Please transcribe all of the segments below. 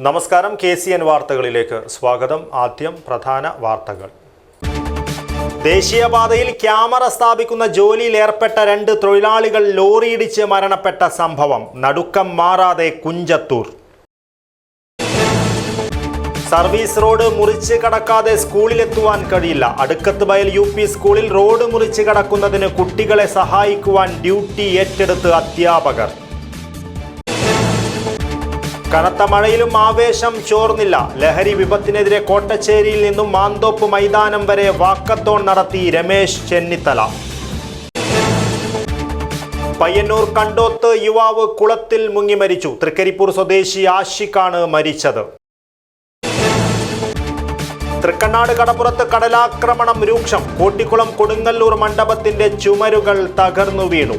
നമസ്കാരം, KCN വാർത്തകളിലേക്ക് സ്വാഗതം. ആദ്യം പ്രധാന വാർത്തകൾ. ദേശീയപാതയിൽ ക്യാമറ സ്ഥാപിക്കുന്ന ജോലിയിൽ ഏർപ്പെട്ട 2 തൊഴിലാളികൾ ലോറിയിടിച്ച് മരണപ്പെട്ട സംഭവം. നടുക്കം മാറാതെ കുഞ്ചത്തൂർ. സർവീസ് റോഡ് മുറിച്ച് കടക്കാതെ സ്കൂളിലെത്തുവാൻ കഴിയില്ല. അടുക്കത്ത് ബയൽ UP സ്കൂളിൽ റോഡ് മുറിച്ച് കടക്കുന്നതിന് കുട്ടികളെ സഹായിക്കുവാൻ ഡ്യൂട്ടി ഏറ്റെടുത്ത് അധ്യാപകർ. കനത്ത മഴയിലും ആവേശം ചോർന്നില്ല. ലഹരി വിപത്തിനെതിരെ കോട്ടച്ചേരിയിൽ നിന്നും മാന്തോപ്പ് മൈതാനം വരെ വാക്കത്തോൺ നടത്തി രമേശ് ചെന്നിത്തല. പയ്യന്നൂർ കണ്ടോത്ത് യുവാവ് കുളത്തിൽ മുങ്ങി മരിച്ചു. തൃക്കരിപ്പൂർ സ്വദേശി ആഷിഖാണ് മരിച്ചത്. തൃക്കണ്ണാട് കടപ്പുറത്ത് കടലാക്രമണം രൂക്ഷം. കോട്ടിക്കുളം കൊടുങ്ങല്ലൂർ മണ്ഡപത്തിന്റെ ചുമരുകൾ തകർന്നു വീണു.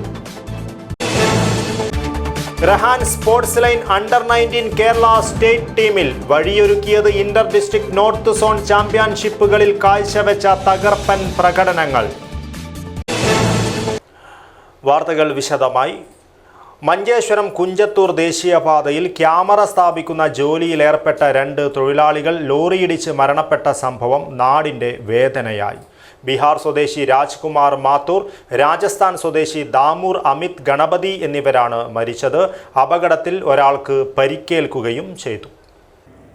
Rahan sports line under nineteen Kerala state ടീമിൽ വഴിയൊരുക്കിയത് ഇന്റർ ഡിസ്ട്രിക്ട് നോർത്ത് സോൺ ചാമ്പ്യൻഷിപ്പുകളിൽ കാഴ്ചവെച്ച തകർപ്പൻ പ്രകടനങ്ങൾ. വാർത്തകൾ വിശദമായി. മഞ്ചേശ്വരം കുഞ്ചത്തൂർ ദേശീയപാതയിൽ ക്യാമറ സ്ഥാപിക്കുന്ന ജോലിയിൽ ഏർപ്പെട്ട 2 തൊഴിലാളികൾ ലോറിയിടിച്ച് മരണപ്പെട്ട സംഭവം നാടിൻ്റെ വേദനയായി. ബീഹാർ സ്വദേശി രാജ്കുമാർ മാത്തൂർ, രാജസ്ഥാൻ സ്വദേശി ദാമൂർ അമിത് ഗണപതി എന്നിവരാണ് മരിച്ചത്. അപകടത്തിൽ ഒരാൾക്ക് പരിക്കേൽക്കുകയും ചെയ്തു.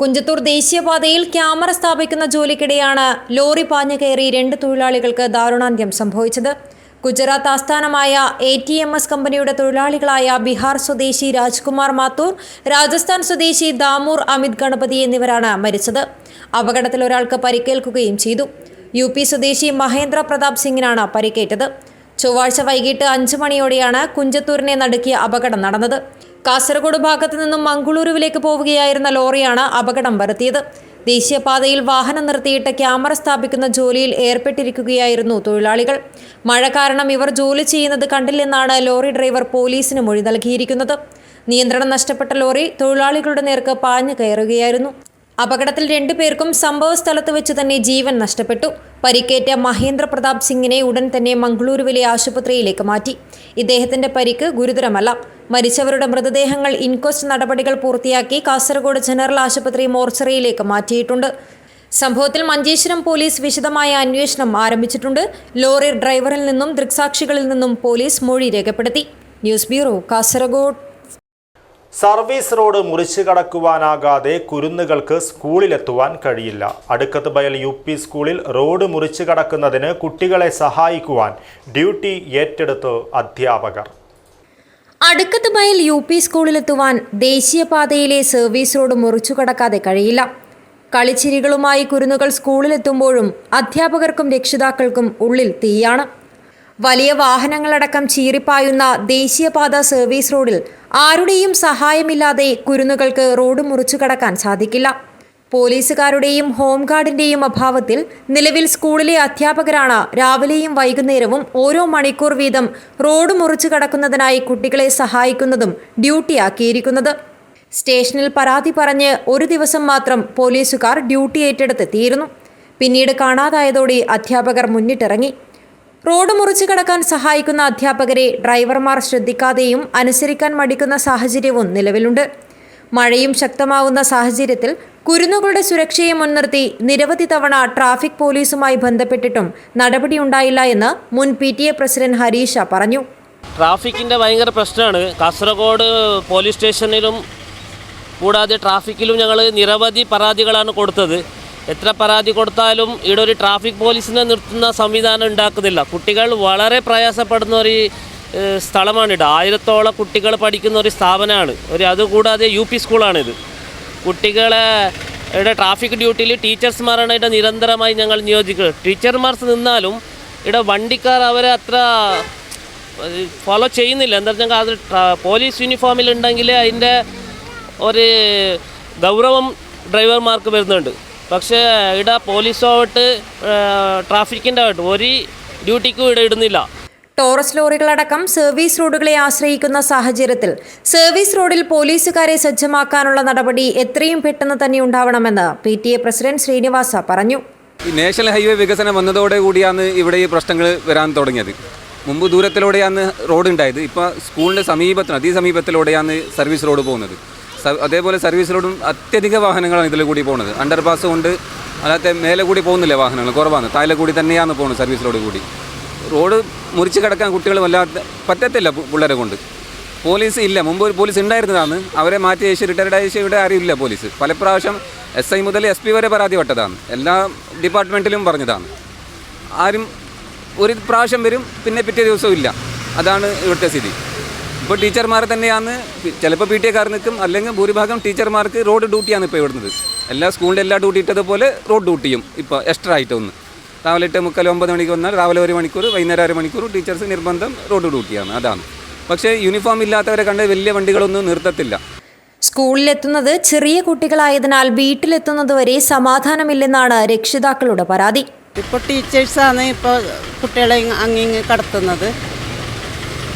കുഞ്ചത്തൂർ ദേശീയപാതയിൽ ക്യാമറ സ്ഥാപിക്കുന്ന ജോലിക്കിടെയാണ് ലോറി പാഞ്ഞു കയറി 2 തൊഴിലാളികൾക്ക് ദാരുണാന്ത്യം സംഭവിച്ചത്. ഗുജറാത്ത് ആസ്ഥാനമായ ATMS കമ്പനിയുടെ തൊഴിലാളികളായ ബീഹാർ സ്വദേശി രാജ്കുമാർ മാത്തൂർ, രാജസ്ഥാൻ സ്വദേശി ദാമൂർ അമിത് ഗണപതി എന്നിവരാണ് മരിച്ചത്. അപകടത്തിൽ ഒരാൾക്ക് പരിക്കേൽക്കുകയും ചെയ്തു. UP സ്വദേശി മഹേന്ദ്ര പ്രതാപ് സിംഗിനാണ് പരിക്കേറ്റത്. ചൊവ്വാഴ്ച വൈകിട്ട് 5 മണിയോടെയാണ് കുഞ്ചത്തൂരിനെ നടുക്കിയ അപകടം നടന്നത്. കാസർഗോഡ് ഭാഗത്തു നിന്നും മംഗളൂരുവിലേക്ക് പോവുകയായിരുന്ന ലോറിയാണ് അപകടം വരുത്തിയത്. ദേശീയപാതയിൽ വാഹനം നിർത്തിയിട്ട് ക്യാമറ സ്ഥാപിക്കുന്ന ജോലിയിൽ ഏർപ്പെട്ടിരിക്കുകയായിരുന്നു തൊഴിലാളികൾ. മഴ കാരണം ഇവർ ജോലി ചെയ്യുന്നത് കണ്ടില്ലെന്നാണ് ലോറി ഡ്രൈവർ പോലീസിന് മൊഴി നൽകിയിരിക്കുന്നത്. നിയന്ത്രണം നഷ്ടപ്പെട്ട ലോറി തൊഴിലാളികളുടെ നേർക്ക് പാഞ്ഞു കയറുകയായിരുന്നു. അപകടത്തിൽ 2 പേർക്കും സംഭവ സ്ഥലത്ത് വെച്ച് തന്നെ ജീവൻ നഷ്ടപ്പെട്ടു. പരിക്കേറ്റ മഹേന്ദ്ര പ്രതാപ് സിംഗിനെ ഉടൻ തന്നെ മംഗളൂരുവിലെ ആശുപത്രിയിലേക്ക് മാറ്റി. ഇദ്ദേഹത്തിന്റെ പരിക്ക് ഗുരുതരമല്ല. മരിച്ചവരുടെ മൃതദേഹങ്ങൾ ഇൻക്വസ്റ്റ് നടപടികൾ പൂർത്തിയാക്കി കാസർഗോഡ് ജനറൽ ആശുപത്രി മോർച്ചറിയിലേക്ക് മാറ്റിയിട്ടുണ്ട്. സംഭവത്തിൽ മഞ്ചേശ്വരം പോലീസ് വിശദമായ അന്വേഷണം ആരംഭിച്ചിട്ടുണ്ട്. ലോറി ഡ്രൈവറിൽ നിന്നും ദൃക്സാക്ഷികളിൽ നിന്നും പോലീസ് മൊഴി രേഖപ്പെടുത്തി. News bureau, Kasaragod. Service road മുറിച്ച് കടക്കുവാനാകാതെ കുരുന്നുകൾക്ക് സ്കൂളിലെത്തുവാൻ കഴിയില്ല. അടുക്കത്ത് ബയൽ UP സ്കൂളിൽ റോഡ് മുറിച്ച് കടക്കുന്നതിന് കുട്ടികളെ സഹായിക്കുവാൻ ഡ്യൂട്ടി ഏറ്റെടുത്ത് അധ്യാപകർ. അടുക്കത്ത് ബയൽ UP സ്കൂളിലെത്തുവാൻ ദേശീയപാതയിലെ സർവീസ് റോഡ് മുറിച്ചു കടക്കാതെ കഴിയില്ല. കളിച്ചിരികളുമായി കുരുന്നുകൾ സ്കൂളിലെത്തുമ്പോഴും അധ്യാപകർക്കും രക്ഷിതാക്കൾക്കും ഉള്ളിൽ തീയാണ്. വലിയ വാഹനങ്ങളടക്കം ചീറിപ്പായുന്ന ദേശീയപാത സർവീസ് റോഡിൽ ആരുടെയും സഹായമില്ലാതെ കുരുന്നുകൾക്ക് റോഡ് മുറിച്ചു കടക്കാൻ സാധിക്കില്ല. പോലീസുകാരുടെയും ഹോംഗാർഡിന്റെയും അഭാവത്തിൽ നിലവിൽ സ്കൂളിലെ അധ്യാപകരാണ് രാവിലെയും വൈകുന്നേരവും ഓരോ മണിക്കൂർ വീതം റോഡ് മുറിച്ചു കടക്കുന്നതിനായി കുട്ടികളെ സഹായിക്കുന്നതും ഡ്യൂട്ടിയാക്കിയിരിക്കുന്നത്. സ്റ്റേഷനിൽ പരാതി പറഞ്ഞ് ഒരു ദിവസം മാത്രം പോലീസുകാർ ഡ്യൂട്ടി ഏറ്റെടുത്തെത്തിയിരുന്നു. പിന്നീട് കാണാതായതോടെ അധ്യാപകർ മുന്നിട്ടിറങ്ങി. റോഡ് മുറിച്ചു കടക്കാൻ സഹായിക്കുന്ന അധ്യാപകരെ ഡ്രൈവർമാർ ശ്രദ്ധിക്കാതെയും അനുസരിക്കാൻ മടിക്കുന്ന സാഹചര്യവും നിലവിലുണ്ട്. മഴയും ശക്തമാവുന്ന സാഹചര്യത്തിൽ കുരുന്നുകളുടെ സുരക്ഷയെ മുൻനിർത്തി നിരവധി തവണ ട്രാഫിക് പോലീസുമായി ബന്ധപ്പെട്ടിട്ടും നടപടിയുണ്ടായില്ല എന്ന് മുൻ PTA പ്രസിഡന്റ് ഹരീഷ പറഞ്ഞു. ട്രാഫിക്കിൻ്റെ ഭയങ്കര പ്രശ്നമാണ്. കാസർഗോഡ് പോലീസ് സ്റ്റേഷനിലും കൂടാതെ ട്രാഫിക്കിലും ഞങ്ങൾ നിരവധി പരാതികളാണ് കൊടുത്തത്. എത്ര പരാതി കൊടുത്താലും ഇവിടെ ഒരു ട്രാഫിക് പോലീസിനെ നിർത്തുന്ന സംവിധാനം ഉണ്ടാക്കുന്നില്ല. കുട്ടികൾ വളരെ പ്രയാസപ്പെടുന്ന ഒരു സ്ഥലമാണിത്. 1000-ഓളം കുട്ടികൾ പഠിക്കുന്ന ഒരു സ്ഥാപനമാണ്. അതുകൂടാതെ UP സ്കൂളാണിത്. കുട്ടികളെ ഇവിടെ ട്രാഫിക് ഡ്യൂട്ടിയിൽ ടീച്ചേഴ്സ്മാരാണ് ഇവിടെ നിരന്തരമായി ഞങ്ങൾ നിയോഗിക്കുന്നത്. ടീച്ചർമാർ നിന്നാലും ഇവിടെ വണ്ടിക്കാർ അവരെ അത്ര ഫോളോ ചെയ്യുന്നില്ല. എന്താ വെച്ചാൽ അത് പോലീസ് യൂണിഫോമിലുണ്ടെങ്കിൽ അതിൻ്റെ ഒരു ഗൗരവം ഡ്രൈവർമാർക്ക് വരുന്നുണ്ട്. പക്ഷേ ഇവിടെ പോലീസാവട്ടെ ട്രാഫിക്കിൻ്റെ ആവട്ടെ ഒരു ഡ്യൂട്ടിക്കും ഇവിടെ ഇടുന്നില്ല. ടോറസ് ലോറികളടക്കം സർവീസ് റോഡുകളെ ആശ്രയിക്കുന്ന സാഹചര്യത്തിൽ സർവീസ് റോഡിൽ പോലീസുകാരെ സജ്ജമാക്കാനുള്ള നടപടി എത്രയും പെട്ടെന്ന് തന്നെ ഉണ്ടാവണമെന്ന് PTA പ്രസിഡന്റ് ശ്രീനിവാസ പറഞ്ഞു. നാഷണൽ ഹൈവേ വികസനം വന്നതോടുകൂടിയാണ് ഇവിടെ ഈ പ്രശ്നങ്ങൾ വരാൻ തുടങ്ങിയത്. മുമ്പ് ദൂരത്തിലൂടെയാണ് റോഡ് ഉണ്ടായത്. ഇപ്പോൾ സ്കൂളിൻ്റെ സമീപത്തിന് അതിസമീപത്തിലൂടെയാണ് സർവീസ് റോഡ് പോകുന്നത്. അതേപോലെ സർവീസ് റോഡും അത്യധിക വാഹനങ്ങളാണ് ഇതിൽ കൂടി പോകുന്നത്. അണ്ടർപാസ് കൊണ്ട് അല്ലാത്ത മേലെ കൂടി പോകുന്നില്ല വാഹനങ്ങൾ, കുറവാണ്. താഴെ കൂടി തന്നെയാണ് പോകുന്നത് സർവീസ് റോഡ് കൂടി. റോഡ് മുറിച്ച് കിടക്കാൻ കുട്ടികൾ വല്ലാത്ത പറ്റത്തില്ല പിള്ളേരെ കൊണ്ട്. പോലീസ് ഇല്ല, മുമ്പ് ഒരു പോലീസ് ഉണ്ടായിരുന്നതാണ്, അവരെ മാറ്റി അയച്ച് റിട്ടയർഡ് അയച്ച് ഇവിടെ ആരുമില്ല പോലീസ്. പല പ്രാവശ്യം SI മുതൽ SP വരെ പരാതിപ്പെട്ടതാണ്, എല്ലാ ഡിപ്പാർട്ട്മെൻറ്റിലും പറഞ്ഞതാണ്. ആരും ഒരു പ്രാവശ്യം വരും, പിന്നെ പിറ്റേ ദിവസവും ഇല്ല. അതാണ് ഇവിടുത്തെ സ്ഥിതി. ഇപ്പോൾ ടീച്ചർമാർ തന്നെയാണ്, ചിലപ്പോൾ PTA കാർ നിൽക്കും, അല്ലെങ്കിൽ ഭൂരിഭാഗം ടീച്ചർമാർക്ക് റോഡ് ഡ്യൂട്ടിയാണ് ഇപ്പോൾ ഇവിടുന്നത്. എല്ലാ സ്കൂളിൻ്റെ എല്ലാ ഡ്യൂട്ടി ഇട്ടതുപോലെ റോഡ് ഡ്യൂട്ടിയും ഇപ്പോൾ എക്സ്ട്രാ ആയിട്ട് ഒന്ന് രാവിലെ 8:45 9 വന്നാൽ രാവിലെ 1 മണിക്കൂർ, വൈകുന്നേരം 1 മണിക്കൂർ ടീച്ചേഴ്സ് നിർബന്ധം റോഡ് ഡ്യൂട്ടിയാണ്. അതാണ്. പക്ഷേ യൂണിഫോം ഇല്ലാത്തവരെ കണ്ട് വലിയ വണ്ടികളൊന്നും നിർത്തത്തില്ല. സ്കൂളിലെത്തുന്നത് ചെറിയ കുട്ടികളായതിനാൽ വീട്ടിലെത്തുന്നതുവരെ സമാധാനമില്ലെന്നാണ് രക്ഷിതാക്കളുടെ പരാതി. ഇപ്പോൾ ടീച്ചേഴ്സാണ് ഇപ്പോൾ കുട്ടികളെ അങ്ങിങ്ങ് കടത്തുന്നത്.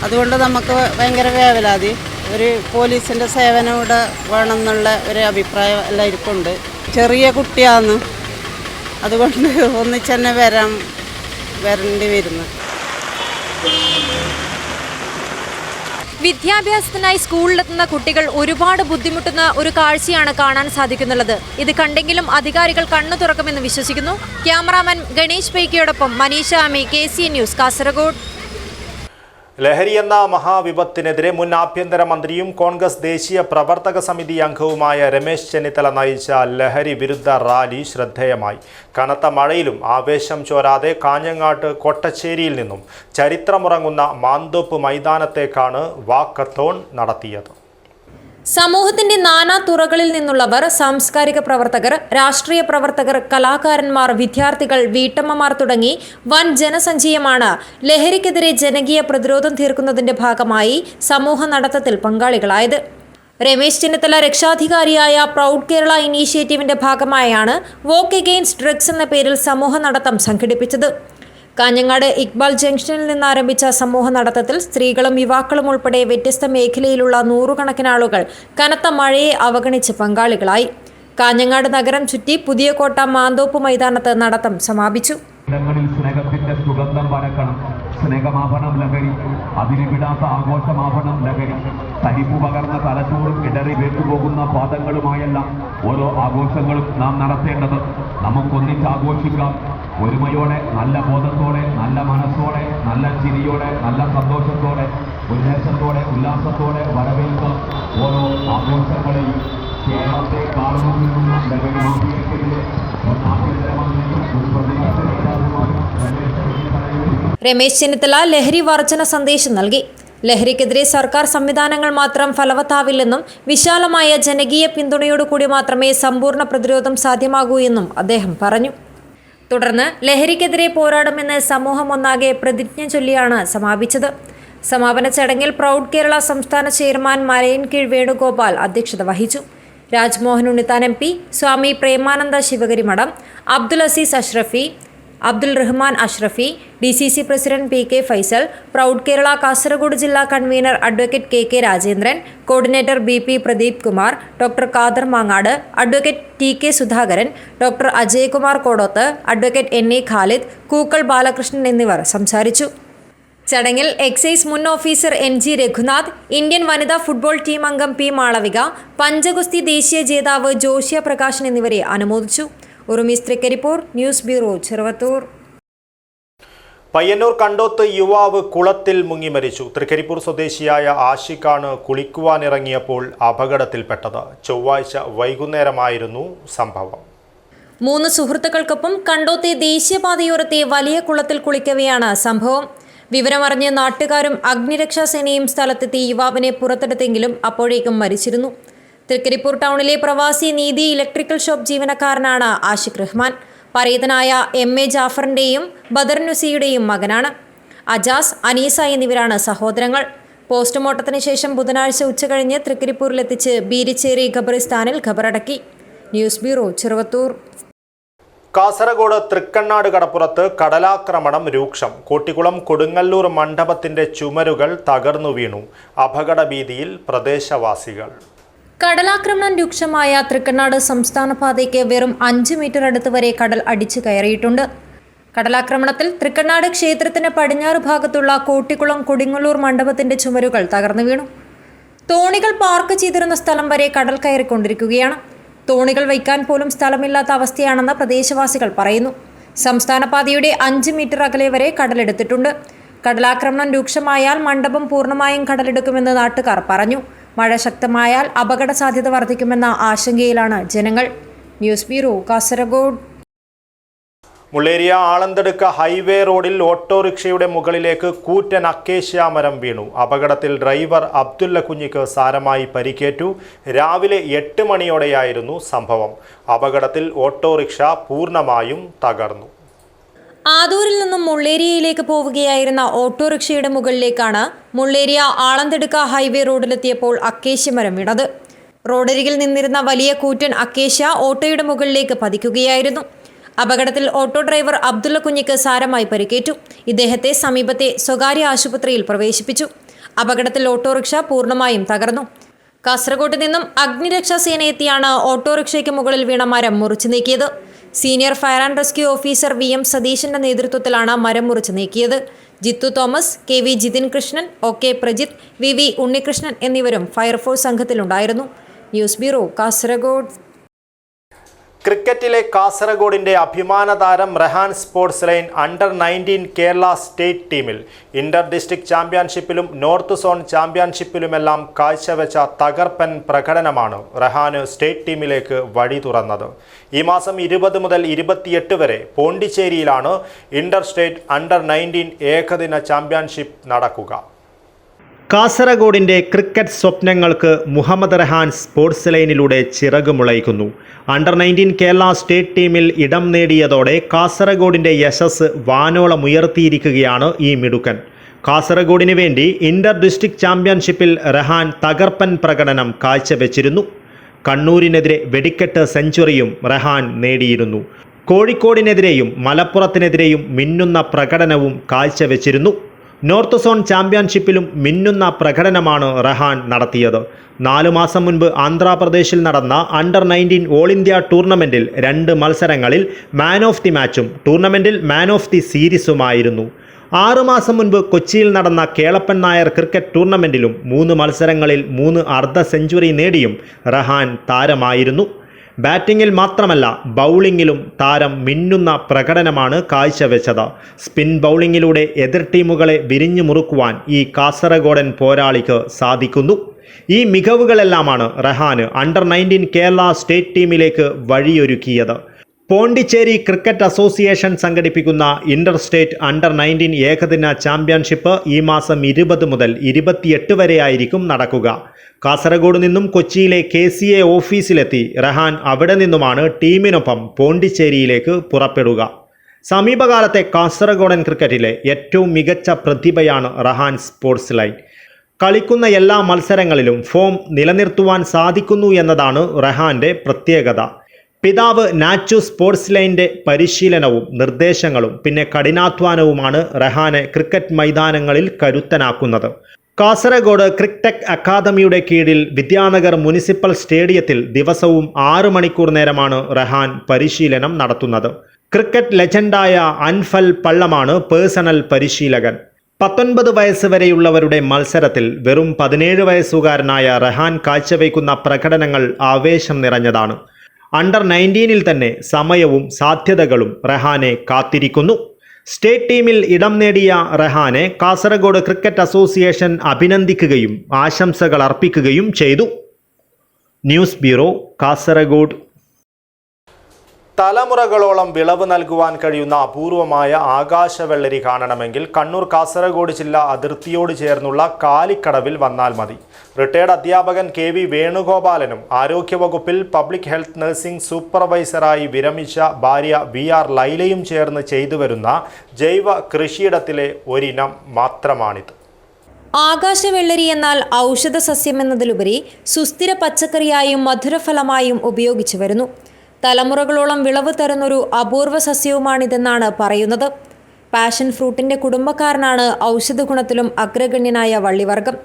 അതുകൊണ്ട് നമുക്ക് ഭയങ്കര വേവലാതി. ഒരു പോലീസിൻ്റെ സേവനം ഇവിടെ വേണമെന്നുള്ള ഒരു അഭിപ്രായം എല്ലാവർക്കും ഉണ്ട്. ചെറിയ കുട്ടിയാണ്, അതുകൊണ്ട് ഒന്നിച്ചെന്നെ വരേണ്ടി വരുന്നു. വിദ്യാഭ്യാസത്തിനായി സ്കൂളിലെത്തുന്ന കുട്ടികൾ ഒരുപാട് ബുദ്ധിമുട്ടുന്ന ഒരു കാഴ്ചയാണ് കാണാൻ സാധിക്കുന്നുള്ളത്. ഇത് കണ്ടെങ്കിലും അധികാരികൾ കണ്ണു തുറക്കുമെന്ന് വിശ്വസിക്കുന്നു. ക്യാമറാമാൻ ഗണേഷ് പൈക്കിയോടൊപ്പം മനീഷ ആമി, KCN ന്യൂസ്, കാസർഗോഡ്. ലഹരി എന്ന മഹാവിപത്തിനെതിരെ മുൻ ആഭ്യന്തരമന്ത്രിയും കോൺഗ്രസ് ദേശീയ പ്രവർത്തക സമിതി അംഗവുമായ രമേശ് ചെന്നിത്തല നയിച്ച ലഹരി വിരുദ്ധ റാലി ശ്രദ്ധേയമായി. കനത്ത മഴയിലും ആവേശം ചോരാതെ കാഞ്ഞങ്ങാട്ട് കൊട്ടച്ചേരിയിൽ നിന്നും ചരിത്രമുറങ്ങുന്ന മാന്തോപ്പ് മൈതാനത്തേക്കാണ് വാക്കത്തോൺ നടത്തിയത്. സമൂഹത്തിന്റെ നാനാ തുറകളിൽ നിന്നുള്ളവർ, സാംസ്കാരിക പ്രവർത്തകർ, രാഷ്ട്രീയ പ്രവർത്തകർ, കലാകാരന്മാർ, വിദ്യാർത്ഥികൾ, വീട്ടമ്മമാർ തുടങ്ങി വൻ ജനസഞ്ചയമാണ് ലഹരിക്കെതിരെ ജനകീയ പ്രതിരോധം തീർക്കുന്നതിന്റെ ഭാഗമായി സമൂഹ നടത്തത്തിൽ പങ്കാളികളായത്. രമേശ് ചെന്നിത്തല രക്ഷാധികാരിയായ പ്രൗഡ് കേരള ഇനീഷ്യേറ്റീവിന്റെ ഭാഗമായാണ് വോക്ക് എഗെയിൻസ്റ്റ് ഡ്രഗ്സ് എന്ന പേരിൽ സമൂഹ നടത്തം സംഘടിപ്പിച്ചത്. കാഞ്ഞങ്ങാട് ഇക്ബാൽ ജംഗ്ഷനിൽ നിന്ന് ആരംഭിച്ച സമൂഹ നടത്തത്തിൽ സ്ത്രീകളും യുവാക്കളും ഉൾപ്പെടെ വ്യത്യസ്ത മേഖലയിലുള്ള നൂറുകണക്കിന് ആളുകൾ കനത്ത മഴയെ അവഗണിച്ച് പങ്കാളികളായി. കാഞ്ഞങ്ങാട് നഗരം ചുറ്റി പുതിയ കോട്ട മാന്തോപ്പ് മൈതാനത്ത് നടത്തം സമാപിച്ചു. സ്നേഹത്തിന്റെ സുഗന്ധം പരക്കണം, സ്നേഹമാഭണം ലഹരി, അതിന് വിടാത്ത ആഘോഷമാഭണം ലഹരി, തരിപ്പു പകർന്ന തലച്ചോറും ഇടറി വേണ്ടുപോകുന്ന പാദങ്ങളുമായെല്ലാം ഓരോ ആഘോഷങ്ങളും നാം നടത്തേണ്ടത്. നമുക്കൊന്നിച്ച് ആഘോഷിക്കാം, ഒരുമയോടെ, നല്ല ബോധത്തോടെ, നല്ല മനസ്സോടെ, നല്ല ചിരിയോടെ, നല്ല സന്തോഷത്തോടെ, ഉന്മേഷത്തോടെ, ഉല്ലാസത്തോടെ വരവേൽക്കാം ഓരോ ആഘോഷങ്ങളെയും. കേരളത്തെ കാളുമുള്ള ലഹരി മാഫിയക്കെതിരെ രമേശ് ചെന്നിത്തല ലഹരി വർജന സന്ദേശം നൽകി. ലഹരിക്കെതിരെ സർക്കാർ സംവിധാനങ്ങൾ മാത്രം ഫലവത്താവില്ലെന്നും വിശാലമായ ജനകീയ പിന്തുണയോടുകൂടി മാത്രമേ സമ്പൂർണ്ണ പ്രതിരോധം സാധ്യമാകൂ എന്നും അദ്ദേഹം പറഞ്ഞു. തുടർന്ന് ലഹരിക്കെതിരെ പോരാടുമെന്ന് സമൂഹം ഒന്നാകെ പ്രതിജ്ഞ ചൊല്ലിയാണ് സമാപിച്ചത്. സമാപന ചടങ്ങിൽ പ്രൗഡ് കേരള സംസ്ഥാന ചെയർമാൻ മലയൻകീഴ് വേണുഗോപാൽ അധ്യക്ഷത വഹിച്ചു. രാജ്മോഹൻ ഉണ്ണിത്താൻ MP, സ്വാമി Premananda Sivagiri Math, Abdul Azeez Ashrafi, Abdul Rahman Ashrafi, DCC president PK Faisal, proud Kerala Kasaragod ജില്ലാ convener advocate KK Rajendran, coordinator BP Pradeep Kumar, doctor Khader Mangad, advocate TK Sudhakaran, doctor Ajaykumar Kodoth, advocate NA Khalid, Kookkal Balakrishnan എന്നിവർ സംസാരിച്ചു. ചടങ്ങിൽ എക്സൈസ് മുൻ ഓഫീസർ NG രഘുനാഥ്, ഇന്ത്യൻ വനിതാ ഫുട്ബോൾ ടീം അംഗം P മാളവിക, പഞ്ചഗുസ്തി ദേശീയ ജേതാവ് ജോഷ്യ പ്രകാശൻ എന്നിവരെ അനുമോദിച്ചു. Urumees Trikaripur, news bureau, Cheruvathur. പയ്യന്നൂർ കണ്ടോത്ത് യുവാവ് കുളത്തിൽ മുങ്ങി മരിച്ചു. തൃക്കരിപ്പൂർ സ്വദേശിയായ ആഷിഖാണ് കുളിക്കുവാനിറങ്ങിയപ്പോൾ അപകടത്തിൽപ്പെട്ടത്. ചൊവ്വാഴ്ച വൈകുന്നേരമായിരുന്നു സംഭവം. 3 സുഹൃത്തുക്കൾക്കൊപ്പം കണ്ടോത്തെ ദേശീയപാതയോരത്തെ വലിയ കുളത്തിൽ കുളിക്കവെയാണ് സംഭവം. വിവരമറിഞ്ഞ് നാട്ടുകാരും അഗ്നിരക്ഷാസേനയും സ്ഥലത്തെത്തി യുവാവിനെ പുറത്തെടുത്തെങ്കിലും അപ്പോഴേക്കും മരിച്ചിരുന്നു. തൃക്കരിപ്പൂർ ടൗണിലെ പ്രവാസി നീതി ഇലക്ട്രിക്കൽ ഷോപ്പ് ജീവനക്കാരനാണ് ആഷിഖ് റഹ്മാൻ. പരേതനായ MA ജാഫറിൻ്റെയും ബദർ നുസിയുടെയും മകനാണ്. അജാസ്, അനീസ എന്നിവരാണ് സഹോദരങ്ങൾ. പോസ്റ്റ്മോർട്ടത്തിന് ശേഷം ബുധനാഴ്ച ഉച്ചകഴിഞ്ഞ് തൃക്കരിപ്പൂരിലെത്തിച്ച് ബീരിച്ചേരി ഖബറിസ്ഥാനിൽ ഖബറടക്കി. News bureau, Cheruvathur. കാസർഗോഡ് തൃക്കണ്ണാട് കടപ്പുറത്ത് കടലാക്രമണം രൂക്ഷം. കോട്ടിക്കുളം കൊടുങ്ങല്ലൂർ മണ്ഡപത്തിന്റെ ചുമരുകൾ തകർന്നു വീണു. അപകട ഭീതിയിൽ പ്രദേശവാസികൾ. കടലാക്രമണം രൂക്ഷമായ തൃക്കണ്ണാട് സംസ്ഥാന പാതയ്ക്ക് വെറും 5 മീറ്റർ അടുത്ത് വരെ കടൽ അടിച്ചു കയറിയിട്ടുണ്ട്. കടലാക്രമണത്തിൽ തൃക്കണ്ണാട് ക്ഷേത്രത്തിന് പടിഞ്ഞാറ് ഭാഗത്തുള്ള കോട്ടിക്കുളം കൊടുങ്ങല്ലൂർ മണ്ഡപത്തിന്റെ ചുമരുകൾ തകർന്നു വീണു. തോണികൾ പാർക്ക് ചെയ്തിരുന്ന സ്ഥലം വരെ കടൽ കയറിക്കൊണ്ടിരിക്കുകയാണ്. തോണികൾ വയ്ക്കാൻ പോലും സ്ഥലമില്ലാത്ത അവസ്ഥയാണെന്ന് പ്രദേശവാസികൾ പറയുന്നു. സംസ്ഥാന പാതയുടെ 5 മീറ്റർ അകലെ വരെ കടലെടുത്തിട്ടുണ്ട്. കടലാക്രമണം രൂക്ഷമായാൽ മണ്ഡപം പൂർണ്ണമായും കടലെടുക്കുമെന്ന് നാട്ടുകാർ പറഞ്ഞു. മഴ ശക്തമായാൽ അപകട സാധ്യത വർദ്ധിക്കുമെന്ന ആശങ്കയിലാണ് ജനങ്ങൾ. News bureau, Kasaragod. Mulleria Alanthadukka highway റോഡിൽ ഓട്ടോറിക്ഷയുടെ മുകളിലേക്ക് കൂറ്റൻ അക്കേഷ്യ മരം വീണു. അപകടത്തിൽ ഡ്രൈവർ അബ്ദുല്ല കുഞ്ഞിക്ക് സാരമായി പരിക്കേറ്റു. രാവിലെ 8 മണിയോടെയായിരുന്നു സംഭവം. അപകടത്തിൽ ഓട്ടോറിക്ഷ പൂർണ്ണമായും തകർന്നു. ആദൂരിൽ നിന്നും മുള്ളേരിയയിലേക്ക് പോവുകയായിരുന്ന ഓട്ടോറിക്ഷയുടെ മുകളിലേക്കാണ് മുള്ളേരിയ ആളന്തെടുക്ക ഹൈവേ റോഡിലെത്തിയപ്പോൾ അക്കേഷ്യ മരം വീണത്. റോഡരികിൽ നിന്നിരുന്ന വലിയ കൂറ്റൻ അക്കേഷ്യ ഓട്ടോയുടെ മുകളിലേക്ക് പതിക്കുകയായിരുന്നു. അപകടത്തിൽ ഓട്ടോ ഡ്രൈവർ അബ്ദുള്ള കുഞ്ഞിക്ക് സാരമായി പരിക്കേറ്റു. ഇദ്ദേഹത്തെ സമീപത്തെ സ്വകാര്യ ആശുപത്രിയിൽ പ്രവേശിപ്പിച്ചു. അപകടത്തിൽ ഓട്ടോറിക്ഷ പൂർണ്ണമായും തകർന്നു. കാസർഗോഡ് നിന്നും അഗ്നിരക്ഷാസേന എത്തിയാണ് ഓട്ടോറിക്ഷയ്ക്ക് മുകളിൽ വീണ മരം മുറിച്ചു നീക്കിയത്. Senior fire and rescue officer VM സതീശന്റെ നേതൃത്വത്തിലാണ് മരം മുറിച്ചു നീക്കിയത്. Jithu Thomas, KV Jithin Krishnan, OK Prajith, VV Unnikrishnan എന്നിവരും ഫയർഫോഴ്സ് സംഘത്തിലുണ്ടായിരുന്നു. News bureau, Kasaragod. ക്രിക്കറ്റിലെ കാസർഗോഡിന്റെ അഭിമാന താരം Rahan sports line under nineteen Kerala state ടീമിൽ ഇന്റർ ഡിസ്ട്രിക്ട് ചാമ്പ്യൻഷിപ്പിലും നോർത്ത് സോൺ ചാമ്പ്യൻഷിപ്പിലുമെല്ലാം കാഴ്ചവെച്ച തകർപ്പൻ പ്രകടനമാണ് റഹാന് സ്റ്റേറ്റ് ടീമിലേക്ക് വഴി തുറന്നത്. ഈ മാസം 20 മുതൽ 28 വരെ പോണ്ടിച്ചേരിയിലാണ് ഇന്റർ സ്റ്റേറ്റ് അണ്ടർ-19 ഏകദിന ചാമ്പ്യൻഷിപ്പ് നടക്കുക. കാസർഗോഡിൻ്റെ ക്രിക്കറ്റ് സ്വപ്നങ്ങൾക്ക് മുഹമ്മദ് റഹാൻ സ്പോർട്സ് ലൈനിലൂടെ ചിറകുമുളയ്ക്കുന്നു. അണ്ടർ-19 കേരള സ്റ്റേറ്റ് ടീമിൽ ഇടം നേടിയതോടെ കാസർഗോഡിൻ്റെ യശസ് വാനോളമുയർത്തിയിരിക്കുകയാണ് ഈ മിടുക്കൻ. കാസർഗോഡിന് വേണ്ടി ഇന്റർ ഡിസ്ട്രിക്ട് ചാമ്പ്യൻഷിപ്പിൽ റഹാൻ തകർപ്പൻ പ്രകടനം കാഴ്ചവെച്ചിരുന്നു. കണ്ണൂരിനെതിരെ വെടിക്കെട്ട് സെഞ്ചുറിയും റഹാൻ നേടിയിരുന്നു. കോഴിക്കോടിനെതിരെയും മലപ്പുറത്തിനെതിരെയും മിന്നുന്ന പ്രകടനവും കാഴ്ചവെച്ചിരുന്നു. നോർത്ത് സോൺ ചാമ്പ്യൻഷിപ്പിലും മിന്നുന്ന പ്രകടനമാണ് റഹാൻ നടത്തിയത്. 4 മാസം മുൻപ് ആന്ധ്രാപ്രദേശിൽ നടന്ന അണ്ടർ-19 ഓൾ ഇന്ത്യ ടൂർണമെൻറ്റിൽ 2 മത്സരങ്ങളിൽ മാൻ ഓഫ് ദി മാച്ചും ടൂർണമെൻറ്റിൽ മാൻ ഓഫ് ദി സീരീസുമായിരുന്നു. 6 മാസം മുൻപ് കൊച്ചിയിൽ നടന്ന കേളപ്പൻ നായർ ക്രിക്കറ്റ് ടൂർണമെൻറ്റിലും 3 മത്സരങ്ങളിൽ 3 അർദ്ധ സെഞ്ചുറി നേടിയും റഹാൻ താരമായിരുന്നു. ബാറ്റിങ്ങിൽ മാത്രമല്ല ബൗളിങ്ങിലും താരം മിന്നുന്ന പ്രകടനമാണ് കാഴ്ചവെച്ചത്. സ്പിൻ ബൗളിങ്ങിലൂടെ എതിർ ടീമുകളെ വിരിഞ്ഞു മുറുക്കുവാൻ ഈ കാസർഗോഡൻ പോരാളിക്ക് സാധിക്കുന്നു. ഈ മികവുകളെല്ലാമാണ് റഹാന് അണ്ടർ-19 കേരള സ്റ്റേറ്റ് ടീമിലേക്ക് വഴിയൊരുക്കിയത്. പോണ്ടിച്ചേരി ക്രിക്കറ്റ് അസോസിയേഷൻ സംഘടിപ്പിക്കുന്ന ഇന്റർ സ്റ്റേറ്റ് അണ്ടർ-19 ഏകദിന ചാമ്പ്യൻഷിപ്പ് ഈ മാസം 20 മുതൽ 28 വരെയായിരിക്കും നടക്കുക. കാസർഗോഡ് നിന്നും കൊച്ചിയിലെ KCA ഓഫീസിലെത്തി റഹാൻ അവിടെ നിന്നുമാണ് ടീമിനൊപ്പം പോണ്ടിച്ചേരിയിലേക്ക് പുറപ്പെടുക. സമീപകാലത്തെ കാസർഗോഡൻ ക്രിക്കറ്റിലെ ഏറ്റവും മികച്ച പ്രതിഭയാണ് റഹാൻ സ്പോർട്സ് ലൈൻ. കളിക്കുന്ന എല്ലാ മത്സരങ്ങളിലും ഫോം നിലനിർത്തുവാൻ സാധിക്കുന്നു എന്നതാണ് റഹാന്റെ പ്രത്യേകത. പിതാവ് നാച്ചു സ്പോർട്സ് ലൈൻ്റെ പരിശീലനവും നിർദ്ദേശങ്ങളും പിന്നെ കഠിനാധ്വാനവുമാണ് റഹാനെ ക്രിക്കറ്റ് മൈതാനങ്ങളിൽ കരുത്തനാക്കുന്നത്. കാസർഗോഡ് ക്രിക്കറ്റ് അക്കാദമിയുടെ കീഴിൽ വിദ്യാനഗർ മുനിസിപ്പൽ സ്റ്റേഡിയത്തിൽ ദിവസവും 6 മണിക്കൂർ നേരമാണ് റഹാൻ പരിശീലനം നടത്തുന്നത്. ക്രിക്കറ്റ് ലെജൻഡായ അൻഫൽ പള്ളമാണ് പേഴ്സണൽ പരിശീലകൻ. 19 വയസ്സ് വരെയുള്ളവരുടെ മത്സരത്തിൽ വെറും 17 വയസ്സുകാരനായ റഹാൻ കാഴ്ചവെക്കുന്ന പ്രകടനങ്ങൾ ആവേശം നിറഞ്ഞതാണ്. അണ്ടർ-19 തന്നെ സമയവും സാധ്യതകളും റഹാനെ കാത്തിരിക്കുന്നു. സ്റ്റേറ്റ് ടീമിൽ ഇടം നേടിയ റഹാനെ കാസർഗോഡ് ക്രിക്കറ്റ് അസോസിയേഷൻ അഭിനന്ദിക്കുകയും ആശംസകൾ അർപ്പിക്കുകയും ചെയ്തു. News bureau, Kasaragod. തലമുറകളോളം വിളവ് നൽകുവാൻ കഴിയുന്ന അപൂർവമായ ആകാശവെള്ളരി കാണണമെങ്കിൽ കണ്ണൂർ കാസർഗോഡ് ജില്ലാ അതിർത്തിയോട് ചേർന്നുള്ള കാലിക്കടവിൽ വന്നാൽ മതി. റിട്ടയർഡ് അധ്യാപകൻ KV വേണുഗോപാലനും ആരോഗ്യവകുപ്പിൽ പബ്ലിക് ഹെൽത്ത് നഴ്സിംഗ് സൂപ്പർവൈസറായി വിരമിച്ച ഭാര്യ VR ലൈലയും ചേർന്ന് ചെയ്തുവരുന്ന ജൈവ കൃഷിയിടത്തിലെ ഒരിനം മാത്രമാണിത്. ആകാശവെള്ളരി എന്നാൽ ഔഷധ സസ്യമെന്നതിലുപരി സുസ്ഥിര പച്ചക്കറിയായും മധുരഫലമായും ഉപയോഗിച്ചു വരുന്നു. തലമുറകളോളം വിളവ് തരുന്നൊരു അപൂർവ സസ്യവുമാണിതെന്നാണ് പറയുന്നത്. പാഷൻ ഫ്രൂട്ടിൻ്റെ കുടുംബക്കാരനാണ് ഔഷധ ഗുണത്തിലും അഗ്രഗണ്യനായ വള്ളിവർഗം.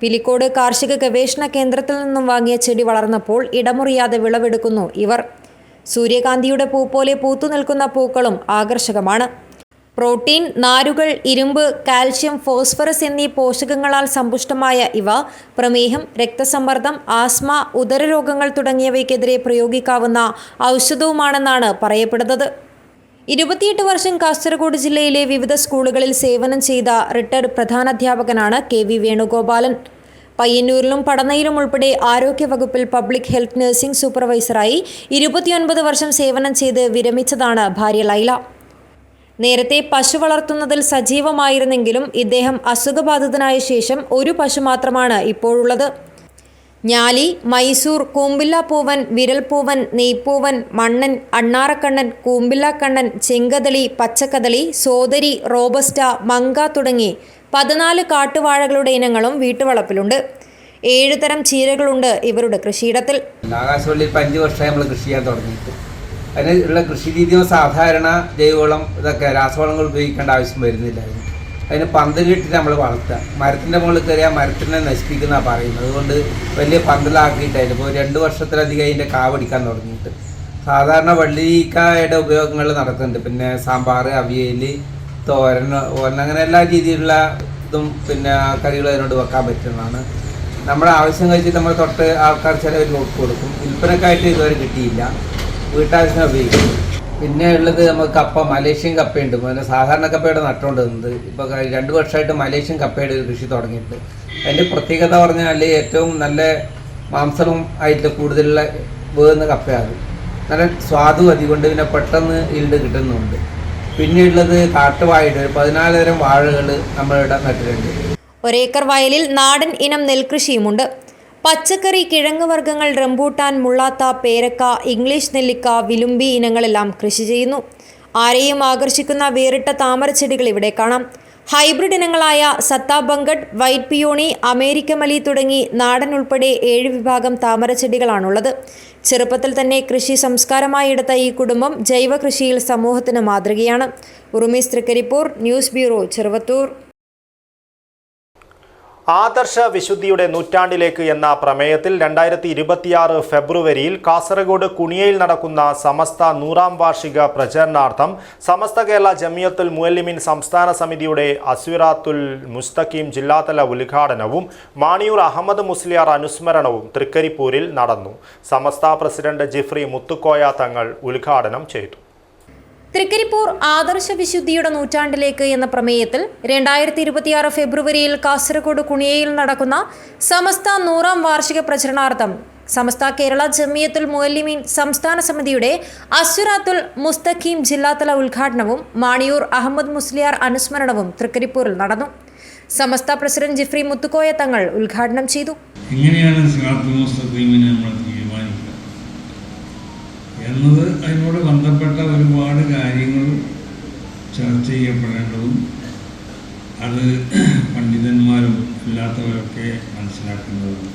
പിലിക്കോട് കാർഷിക ഗവേഷണ കേന്ദ്രത്തിൽ നിന്നും വാങ്ങിയ ചെടി വളർന്നപ്പോൾ ഇടമുറിയാതെ വിളവെടുക്കുന്നു ഇവർ. സൂര്യകാന്തിയുടെ പൂ പോലെ പൂത്തു നിൽക്കുന്ന പൂക്കളും ആകർഷകമാണ്. പ്രോട്ടീൻ, നാരുകൾ, ഇരുമ്പ്, കാൽഷ്യം, ഫോസ്ഫറസ് എന്നീ പോഷകങ്ങളാൽ സമ്പുഷ്ടമായ ഇവ പ്രമേഹം, രക്തസമ്മർദ്ദം, ആസ്മ, ഉദരരോഗങ്ങൾ തുടങ്ങിയവയ്ക്കെതിരെ പ്രയോഗിക്കാവുന്ന ഔഷധവുമാണെന്നാണ് പറയപ്പെടുന്നത്. 28 വർഷം കാസർഗോഡ് ജില്ലയിലെ വിവിധ സ്കൂളുകളിൽ സേവനം ചെയ്ത റിട്ടയർഡ് പ്രധാനാധ്യാപകനാണ് KV വേണുഗോപാലൻ. പയ്യന്നൂരിലും പടന്നയിലും ഉൾപ്പെടെ ആരോഗ്യവകുപ്പിൽ പബ്ലിക് ഹെൽത്ത് നഴ്സിംഗ് സൂപ്പർവൈസറായി 29 വർഷം സേവനം ചെയ്ത് വിരമിച്ചതാണ് ഭാര്യ ലൈല. നേരത്തെ പശു വളർത്തുന്നതിൽ സജീവമായിരുന്നെങ്കിലും ഇദ്ദേഹം അസുഖബാധിതനായ ശേഷം ഒരു പശു മാത്രമാണ് ഇപ്പോഴുള്ളത്. ഞാലി, മൈസൂർ, കൂമ്പില്ലാപ്പൂവൻ, വിരൽപ്പൂവൻ, നെയ്പ്പൂവൻ, മണ്ണൻ, അണ്ണാറക്കണ്ണൻ, കൂമ്പില്ലാക്കണ്ണൻ, ചെങ്കദളി, പച്ചക്കദളി, സോദരി, റോബസ്റ്റ, മങ്ക തുടങ്ങി 14 കാട്ടുവാഴകളുടെ ഇനങ്ങളും വീട്ടുവളപ്പിലുണ്ട്. 7 തരം ചീരകളുണ്ട് ഇവരുടെ കൃഷിയിടത്തിൽ. ആകാശവള്ളിയിൽ 5 വർഷമായി നമ്മൾ കൃഷി ചെയ്യാൻ തുടങ്ങിയിട്ട് അതിനുള്ള കൃഷി രീതിയും സാധാരണ ജൈവവളം ഇതൊക്കെ രാസവളങ്ങൾ ഉപയോഗിക്കേണ്ട ആവശ്യം വരുന്നില്ല. അതിന് പന്തലിട്ട് നമ്മൾ വളർത്തുക. മരത്തിൻ്റെ മുകളിൽ കയറിയാൽ മരത്തിനെ നശിപ്പിക്കുന്ന പറയുന്നത്. അതുകൊണ്ട് വലിയ പന്തലാക്കിയിട്ടായിരുന്നു. ഇപ്പോൾ 2 വർഷത്തിലധികം അതിൻ്റെ കാവടിക്കാൻ തുടങ്ങിയിട്ട്. സാധാരണ വള്ളിക്കായുടെ ഉപയോഗങ്ങൾ നടക്കുന്നുണ്ട്. പിന്നെ സാമ്പാർ, അവിയൽ, തോരൻ, അങ്ങനെ എല്ലാ രീതിയിലുള്ള ഇതും പിന്നെ കറികൾ അതിനോട് വെക്കാൻ പറ്റുന്നതാണ്. നമ്മുടെ ആവശ്യം കഴിച്ചിട്ട് നമ്മൾ തൊട്ട് ആൾക്കാർ ചിലവർ കൊടുക്കും. വിൽപ്പനക്കായിട്ട് ഇതുവരെ കിട്ടിയില്ല. വീട്ടാവശ്യത്തിന് ഉപയോഗിക്കും. പിന്നെ ഉള്ളത് നമുക്ക് കപ്പ, മലേഷ്യൻ കപ്പയുണ്ട്. പിന്നെ സാധാരണ കപ്പയുടെ നട്ടുകൊണ്ടിരുന്നത് ഇപ്പോൾ 2 വർഷമായിട്ട് മലേഷ്യൻ കപ്പയുടെ ഒരു കൃഷി തുടങ്ങിയിട്ട്. അതിൻ്റെ പ്രത്യേകത പറഞ്ഞാൽ ഏറ്റവും നല്ല മാംസവും ആയിട്ട് കൂടുതലുള്ള വേകുന്ന കപ്പയാണ്. നല്ല സ്വാദും അതുകൊണ്ട് പിന്നെ പെട്ടെന്ന് ഈൽഡ് കിട്ടുന്നുണ്ട്. പിന്നെ ഉള്ളത് കാട്ടുവാഴയുടെ 14 തരം വാഴകൾ നമ്മളിവിടെ നട്ടിട്ടുണ്ട്. ഒരേക്കർ വയലിൽ നാടൻ ഇനം നെൽകൃഷിയുമുണ്ട്. പച്ചക്കറി, കിഴങ്ങ് വർഗ്ഗങ്ങൾ, റംബൂട്ടാൻ, മുള്ളാത്ത, പേരക്ക, ഇംഗ്ലീഷ് നെല്ലിക്ക, വിലുമ്പി ഇനങ്ങളെല്ലാം കൃഷി ചെയ്യുന്നു. ആരെയും ആകർഷിക്കുന്ന വേറിട്ട താമരച്ചെടികൾ ഇവിടെ കാണാം. ഹൈബ്രിഡ് ഇനങ്ങളായ സത്താബങ്കഡ്, വൈറ്റ് പിയോണി, അമേരിക്കമലി തുടങ്ങി നാടൻ ഉൾപ്പെടെ 7 വിഭാഗം താമരച്ചെടികളാണുള്ളത്. ചെറുപ്പത്തിൽ തന്നെ കൃഷി സംസ്കാരമായി എടുത്ത ഈ കുടുംബം ജൈവ കൃഷിയിൽ സമൂഹത്തിന് മാതൃകയാണ്. ഉറുമീസ് തൃക്കരിപ്പൂർ, ന്യൂസ് ബ്യൂറോ, ചെറുവത്തൂർ. ആദർശ വിശുദ്ധിയുടെ നൂറ്റാണ്ടിലേക്ക് എന്ന പ്രമേയത്തിൽ 2026 ഫെബ്രുവരിയിൽ കാസർഗോഡ് കുണിയയിൽ നടക്കുന്ന സമസ്ത 100ാം വാർഷിക പ്രചരണാർത്ഥം സമസ്ത കേരള ജമിയത്തുൽ മുഅല്ലിമീൻ സംസ്ഥാന സമിതിയുടെ അസ്വിറാത്തുൽ മുസ്തഖീം ജില്ലാതല ഉദ്ഘാടനവും മാണിയൂർ അഹമ്മദ് മുസ്ലിയാർ അനുസ്മരണവും തൃക്കരിപ്പൂരിൽ നടന്നു. സമസ്ത പ്രസിഡന്റ് ജിഫ്രി മുത്തുക്കോയ തങ്ങൾ ഉദ്ഘാടനം ചെയ്തു. തൃക്കരിപ്പൂർ ആദർശ വിശുദ്ധിയുടെ നൂറ്റാണ്ടിലേക്ക് എന്ന പ്രമേയത്തിൽ 2026 ഫെബ്രുവരിയിൽ കാസർഗോഡ് കുണിയയിൽ നടക്കുന്ന സമസ്ത 100ാം വാർഷിക പ്രചരണാർത്ഥം സമസ്ത കേരള ജമിയത്തുൽ മുഅല്ലിമീൻ സംസ്ഥാന സമിതിയുടെ അസ്വിറാത്തുൽ മുസ്തഖീം ജില്ലാതല ഉദ്ഘാടനവും മാണിയൂർ അഹമ്മദ് മുസ്ലിയാർ അനുസ്മരണവും തൃക്കരിപ്പൂരിൽ നടന്നു. സമസ്ത പ്രസിഡന്റ് ജിഫ്രി മുത്തുക്കോയ തങ്ങൾ ഉദ്ഘാടനം ചെയ്തു. എന്നത് അതിനോട് ബന്ധപ്പെട്ട ഒരുപാട് കാര്യങ്ങൾ ചർച്ച ചെയ്യപ്പെടേണ്ടതും അത് പണ്ഡിതന്മാരും അല്ലാത്തവരൊക്കെ മനസ്സിലാക്കേണ്ടതും.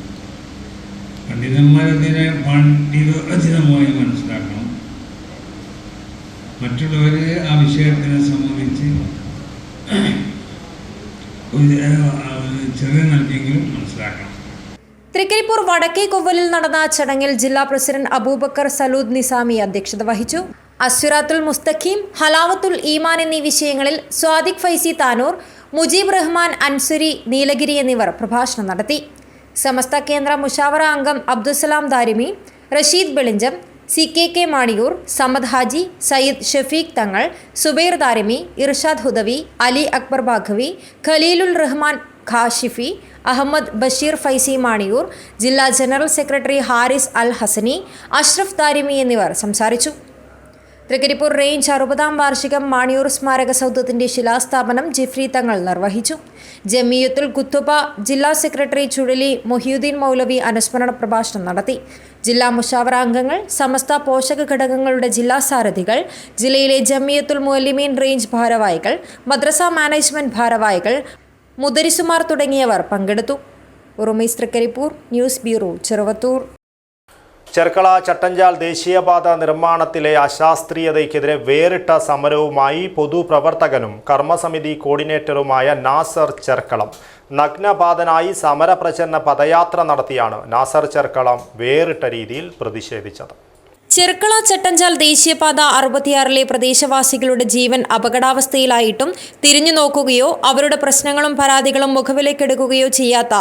പണ്ഡിതന്മാരതിനെ പണ്ഡിതോചിതമായി മനസ്സിലാക്കണം. മറ്റുള്ളവർ ആ വിഷയത്തിനെ സംബന്ധിച്ച് ചെറിയ നൽകിയെങ്കിലും മനസ്സിലാക്കണം. തൃക്കരിപ്പൂർ വടക്കേ കൊവ്വലിൽ നടന്ന ചടങ്ങിൽ ജില്ലാ പ്രസിഡന്റ് അബൂബക്കർ സലൂദ് നിസാമി അധ്യക്ഷത വഹിച്ചു. അസ്വിറാത്തുൽ മുസ്തഖീം, ഹലാവത്തുൽ ഈമാൻ എന്നീ വിഷയങ്ങളിൽ സ്വാദിഖ് ഫൈസി താനൂർ, മുജീബ് റഹ്മാൻ അൻസുരി നീലഗിരി എന്നിവർ പ്രഭാഷണം നടത്തി. സമസ്ത കേന്ദ്ര മുഷാവറ അംഗം അബ്ദുസലാം ദാരിമി, റഷീദ് ബെളിഞ്ചം, CKK മാണിയൂർ, സമദ് ഹാജി, സയ്യിദ് ഷഫീഖ് തങ്ങൾ, സുബൈർ ദാരിമി, ഇർഷാദ് ഹുദവി, അലി അക്ബർ ബാഖവി, ഖലീലുൽ റഹ്മാൻ ഖാഷിഫി, അഹമ്മദ് ബഷീർ ഫൈസി മാണിയൂർ, ജില്ലാ ജനറൽ സെക്രട്ടറി ഹാരിസ് അൽ ഹസനി, അഷ്റഫ് ദാരിമി എന്നിവർ സംസാരിച്ചു. തൃക്കരിപ്പൂർ റേഞ്ച് 60ാം വാർഷികം മാണിയൂർ സ്മാരക സൗധത്തിന്റെ ശിലാസ്ഥാപനം ജിഫ്രി തങ്ങൾ നിർവഹിച്ചു. ജമിയത്തുൽ കുത്തുബ ജില്ലാ സെക്രട്ടറി ചുഴലി മൊഹിയുദ്ദീൻ മൗലവി അനുസ്മരണ പ്രഭാഷണം നടത്തി. ജില്ലാ മുഷാവറ അംഗങ്ങൾ, സമസ്ത പോഷക ഘടകങ്ങളുടെ ജില്ലാ സാരഥികൾ, ജില്ലയിലെ ജമിയത്തുൽ മുഅല്ലിമീൻ റേഞ്ച് ഭാരവാഹികൾ, മദ്രസ മാനേജ്മെന്റ് ഭാരവാഹികൾ, മുദരിസുമാർ തുടങ്ങിയവർ പങ്കെടുത്തു. ഉറുമീസ് തൃക്കരിപ്പൂർ, ന്യൂസ് ബ്യൂറോ, ചെറുവത്തൂർ. ചെർക്കള ചട്ടഞ്ചാൽ ദേശീയപാത നിർമ്മാണത്തിലെ അശാസ്ത്രീയതയ്ക്കെതിരെ വേറിട്ട സമരവുമായി പൊതുപ്രവർത്തകനും കർമ്മസമിതി കോർഡിനേറ്ററുമായ നാസർ ചെർക്കളം നഗ്നപാതനായി സമരപ്രചരണ പദയാത്ര നടത്തിയാണ് നാസർ ചെർക്കളം വേറിട്ട രീതിയിൽ പ്രതിഷേധിച്ചത്. ചെർക്കള ചട്ടഞ്ചാൽ ദേശീയപാത 66 പ്രദേശവാസികളുടെ ജീവൻ അപകടാവസ്ഥയിലായിട്ടും തിരിഞ്ഞു നോക്കുകയോ അവരുടെ പ്രശ്നങ്ങളും പരാതികളും മുഖവിലേക്കെടുക്കുകയോ ചെയ്യാത്ത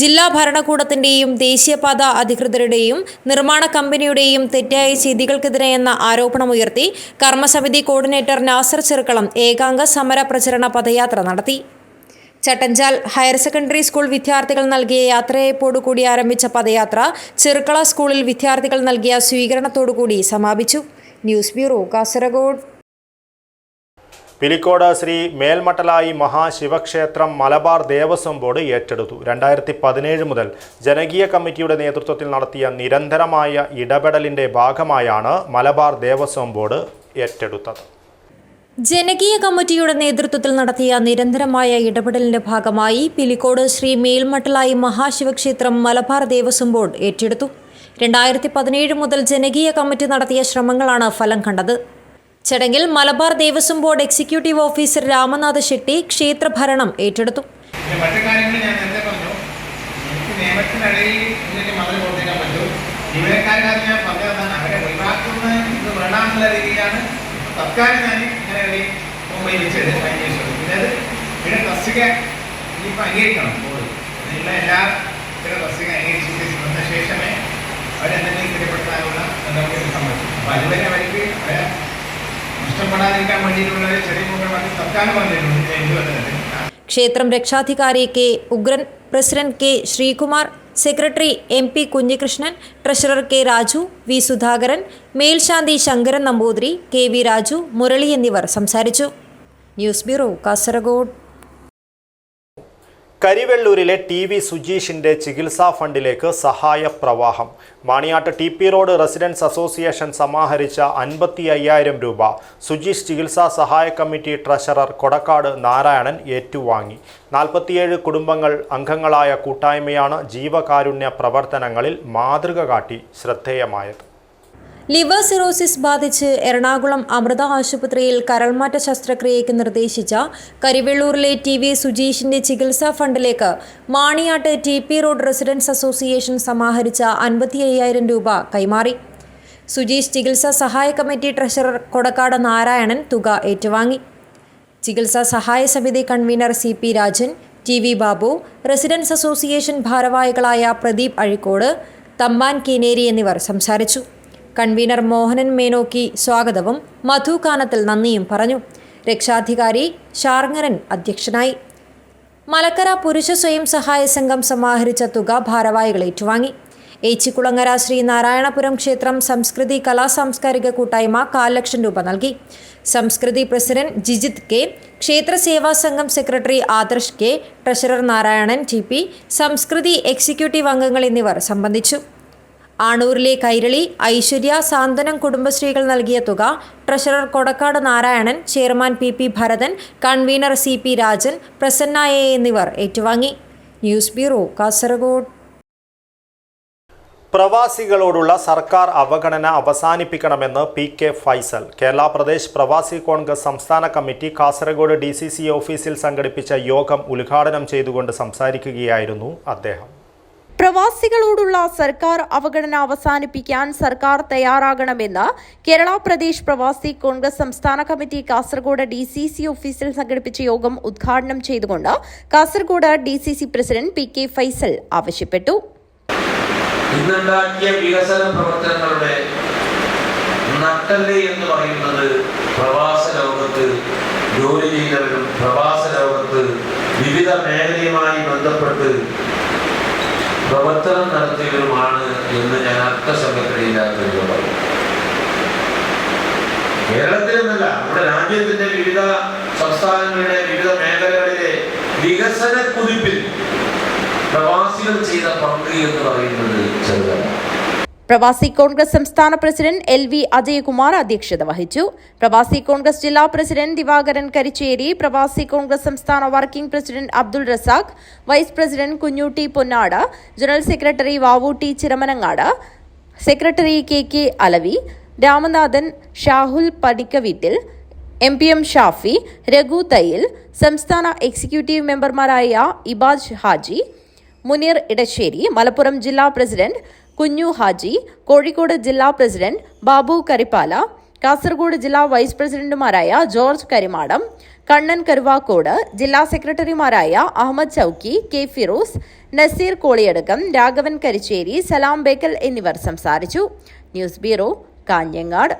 ജില്ലാ ഭരണകൂടത്തിന്റെയും ദേശീയപാത അധികൃതരുടെയും നിർമ്മാണ കമ്പനിയുടെയും തെറ്റായ ചെയ്തികൾക്കെതിരെയെന്ന ആരോപണമുയർത്തി കർമ്മസമിതി കോർഡിനേറ്റർ നാസർ ചെർക്കളം ഏകാംഗ സമര പ്രചരണ പദയാത്ര നടത്തി. ചട്ടഞ്ചാൽ ഹയർ സെക്കൻഡറി സ്കൂൾ വിദ്യാർത്ഥികൾ നൽകിയ യാത്രയയപ്പോടുകൂടി ആരംഭിച്ച പദയാത്ര ചെർക്കള സ്കൂളിൽ വിദ്യാർത്ഥികൾ നൽകിയ സ്വീകരണത്തോടുകൂടി സമാപിച്ചു. News bureau, Kasaragod. പിലിക്കോട് ശ്രീ മേൽമട്ടലായി മഹാശിവക്ഷേത്രം മലബാർ ദേവസ്വം ബോർഡ് ഏറ്റെടുത്തു. 2017 മുതൽ ജനകീയ കമ്മിറ്റിയുടെ നേതൃത്വത്തിൽ നടത്തിയ നിരന്തരമായ ഇടപെടലിന്റെ ഭാഗമായാണ് മലബാർ ദേവസ്വം ബോർഡ് ഏറ്റെടുത്തത്. ജനകീയ കമ്മിറ്റിയുടെ നേതൃത്വത്തിൽ നടത്തിയ നിരന്തരമായ ഇടപെടലിന്റെ ഭാഗമായി പിലിക്കോട് ശ്രീ മേൽമട്ടലായി മഹാശിവക്ഷേത്രം മലബാർ ദേവസ്വം ബോർഡ് ഏറ്റെടുത്തു. 2017 മുതൽ ജനകീയ കമ്മിറ്റി നടത്തിയ ശ്രമങ്ങളാണ് ഫലം കണ്ടത്. ചടങ്ങിൽ Malabar Devaswom board executive officer Ramanatha Shetty ക്ഷേത്രഭരണം ഏറ്റെടുത്തു. മറ്റു കാര്യങ്ങൾ ഞാൻ നേരത്തെ പറഞ്ഞു, എനിക്ക് നിയമത്തിനിടയിൽ മന്ത്രി പ്രവർത്തിക്കാൻ പറ്റും. ജീവനക്കാരുടെ ഞാൻ പറഞ്ഞതാണ്, അവരെ ഒഴിവാക്കുന്നത് ഇത് വേണമെന്നുള്ള രീതിയിലാണ് തൽക്കാലം ഞാൻ ഇങ്ങനെ മുംബൈ വെച്ചത്. പിന്നെ തസ്തിക ഇനിയിപ്പോൾ അംഗീകരിക്കണം. അതിനുള്ള എല്ലാ തസ്തിക അംഗീകരിച്ച് വന്ന ശേഷമേ അവരെന്തെങ്കിലും സ്ഥിരപ്പെടുത്താനുള്ള നടപടി സംഭവിക്കും. അപ്പോൾ അതുവരെ അവർക്ക് അവരെ നഷ്ടപ്പെടാതിരിക്കാൻ വേണ്ടിയിട്ടുള്ള ചെറിയ പ്രോഗ്രാം തൽക്കാലം വന്നിട്ടുണ്ട്. ക്ഷേത്രം രക്ഷാധികാരി K Ugran, president K Sreekumar, secretary MP Kunhikrishnan, treasurer K Raju, V Sudhakaran, മേൽശാന്തി ശങ്കരൻ നമ്പൂതിരി, KV രാജു, മുരളി എന്നിവർ സംസാരിച്ചു. News bureau, Kasaragod. കരിവെള്ളൂരിലെ TV സുജീഷിന്റെ ചികിത്സാ ഫണ്ടിലേക്ക് സഹായ പ്രവാഹം. Maniyat TP road residence association സമാഹരിച്ച 55,000 രൂപ സുജീഷ് ചികിത്സാ സഹായ കമ്മിറ്റി ട്രഷറർ കൊടക്കാട് നാരായണൻ ഏറ്റുവാങ്ങി. 47 കുടുംബങ്ങൾ അംഗങ്ങളായ കൂട്ടായ്മയാണ് ജീവകാരുണ്യ പ്രവർത്തനങ്ങളിൽ മാതൃക കാട്ടി ശ്രദ്ധേയമായത്. ലിവർ സിറോസിസ് ബാധിച്ച് എറണാകുളം അമൃത ആശുപത്രിയിൽ കരൾമാറ്റ ശസ്ത്രക്രിയയ്ക്ക് നിർദ്ദേശിച്ച കരിവെള്ളൂരിലെ TV സുജീഷിന്റെ ചികിത്സാ ഫണ്ടിലേക്ക് Maniyat TP road residence association സമാഹരിച്ച 55,000 രൂപ കൈമാറി. സുജീഷ് ചികിത്സാ സഹായ കമ്മിറ്റി ട്രഷറർ കൊടക്കാട് നാരായണൻ തുക ഏറ്റുവാങ്ങി. ചികിത്സാ സഹായ സമിതി convener CP Rajan, TV Babu, residence association ഭാരവാഹികളായ പ്രദീപ് അഴിക്കോട്, തമ്പാൻ കീനേരി എന്നിവർ സംസാരിച്ചു. കൺവീനർ മോഹനൻ മേനോക്കി സ്വാഗതവും മധു കാനത്തിൽ നന്ദിയും പറഞ്ഞു. രക്ഷാധികാരി ഷാർങ്ങരൻ അധ്യക്ഷനായി. മലക്കര പുരുഷ സ്വയം സഹായ സംഘം സമാഹരിച്ച തുക ഭാരവാഹികൾ ഏറ്റുവാങ്ങി. ഏച്ചിക്കുളങ്ങര ശ്രീനാരായണപുരം ക്ഷേത്രം സംസ്കൃതി കലാ സാംസ്കാരിക കൂട്ടായ്മ 4,00,000 രൂപ നൽകി. സംസ്കൃതി പ്രസിഡന്റ് ജിജിത് കെ, ക്ഷേത്ര സേവാ സംഘം secretary Adarsh K, treasurer Narayanan TP, സംസ്കൃതി എക്സിക്യൂട്ടീവ് അംഗങ്ങൾ എന്നിവർ സംബന്ധിച്ചു. ആണൂരിലെ കൈരളി, ഐശ്വര്യ, സാന്ത്വനം കുടുംബശ്രീകൾ നൽകിയ തുക treasurer Kodakkad Narayanan, chairman PP Bharathan, convener CP Rajan, Prasanna A എന്നിവർ ഏറ്റുവാങ്ങി. News bureau, Kasaragod. പ്രവാസികളോടുള്ള സർക്കാർ അവഗണന അവസാനിപ്പിക്കണമെന്ന് PK ഫൈസൽ. കേരള പ്രദേശ് പ്രവാസി കോൺഗ്രസ് സംസ്ഥാന കമ്മിറ്റി കാസർഗോഡ് DCC ഓഫീസിൽ സംഘടിപ്പിച്ച യോഗം ഉദ്ഘാടനം ചെയ്തുകൊണ്ട് സംസാരിക്കുകയായിരുന്നു അദ്ദേഹം. പ്രവാസികളോടുള്ള സർക്കാർ അവഗണന അവസാനിപ്പിക്കാൻ സർക്കാർ തയ്യാറാകണമെന്ന് കേരള പ്രദേശ് പ്രവാസി കോൺഗ്രസ് സംസ്ഥാന കമ്മിറ്റി കാസർഗോഡ് DCC ഓഫീസിൽ സംഘടിപ്പിച്ച യോഗം ഉദ്ഘാടനം ചെയ്തുകൊണ്ട് Kasaragod DCC president PK Faisal ആവശ്യപ്പെട്ടു. ഇന്നുണ്ടാക്കിയ വികസന പ്രവർത്തനങ്ങളുടെ നട്ടല് എന്ന് പറയുന്നത് പ്രവാസ ലോകത്ത് ജോലി ചെയ്തവരും പ്രവാസ ലോകത്ത് വിവിധ മേഖലയുമായി ബന്ധപ്പെട്ട് പ്രവർത്തനം നടത്തിയവരുമാണ് എന്ന് ഞാൻ അർത്ഥസംഘടനയില്ലാത്ത പറയും. കേരളത്തിലെന്നല്ല, നമ്മുടെ രാജ്യത്തിന്റെ വിവിധ സംസ്ഥാനങ്ങളുടെ വിവിധ മേഖലകളിലെ വികസന കുതിപ്പിൽ പ്രവാസികൾ ചെയ്ത പങ്ക് എന്ന് പറയുന്നത് ചെറുതല്ല. പ്രവാസി കോൺഗ്രസ് സംസ്ഥാന പ്രസിഡന്റ് LV അജയകുമാർ അധ്യക്ഷത വഹിച്ചു. പ്രവാസി കോൺഗ്രസ് ജില്ലാ പ്രസിഡന്റ് ദിവാകരൻ കരിച്ചേരി, പ്രവാസി കോൺഗ്രസ് സംസ്ഥാന working president Abdul Razak, vice president Kunhutty Ponnad, general secretary Vavootty Chiramanangad, secretary KK Alavi, Ramanathan, Shahul Padikkaveettil, MPM Shafi, Raghu Thayyil, സംസ്ഥാന എക്സിക്യൂട്ടീവ് മെമ്പർമാരായ ഇബാജ് ഹാജി, മുനീർ ഇടശ്ശേരി, മലപ്പുറം ജില്ലാ പ്രസിഡന്റ് കുഞ്ഞു ഹാജി, കോഴിക്കോട് ജില്ലാ പ്രസിഡന്റ് ബാബു കരിപ്പാല, കാസർഗോഡ് ജില്ലാ വൈസ് പ്രസിഡന്റുമാരായ ജോർജ് കരിമാടം, കണ്ണൻ കരുവാക്കോട്, ജില്ലാ സെക്രട്ടറിമാരായ അഹമ്മദ് ചൌക്കി, കെ ഫിറോസ്, നസീർ കോളിയടക്കം, രാഘവൻ കരിച്ചേരി, സലാം ബേക്കൽ എന്നിവർ സംസാരിച്ചു. News bureau, Kanhangad.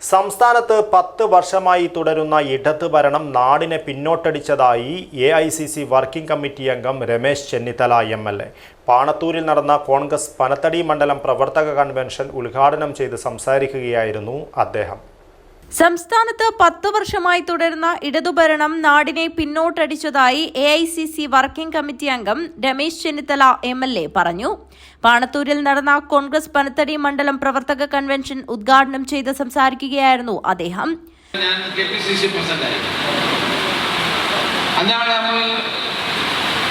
സംസ്ഥാനത്ത് 10 വർഷമായി തുടരുന്ന ഇടത് ഭരണം നാടിനെ പിന്നോട്ടടിച്ചതായി AICC വർക്കിംഗ് കമ്മിറ്റി അംഗം രമേശ് ചെന്നിത്തല MLA. പാണത്തൂരിൽ നടന്ന കോൺഗ്രസ് പനത്തടി മണ്ഡലം പ്രവർത്തക കൺവെൻഷൻ ഉദ്ഘാടനം ചെയ്ത് സംസാരിക്കുകയായിരുന്നു അദ്ദേഹം. സംസ്ഥാനത്ത് 10 വർഷമായി തുടരുന്ന ഇടതുഭരണം നാടിനെ പിന്നോട്ടടിച്ചതായി AICC വർക്കിംഗ് കമ്മിറ്റി അംഗം രമേശ് ചെന്നിത്തല MLA പറഞ്ഞു. പാണത്തൂരിൽ നടന്ന കോൺഗ്രസ് പനത്തടി മണ്ഡലം പ്രവർത്തക കൺവെൻഷൻ ഉദ്ഘാടനം ചെയ്ത് സംസാരിക്കുകയായിരുന്നു അദ്ദേഹം. ഞാൻ KPCC പ്രസിഡന്റായിരുന്നു. അന്നാണ് നമ്മൾ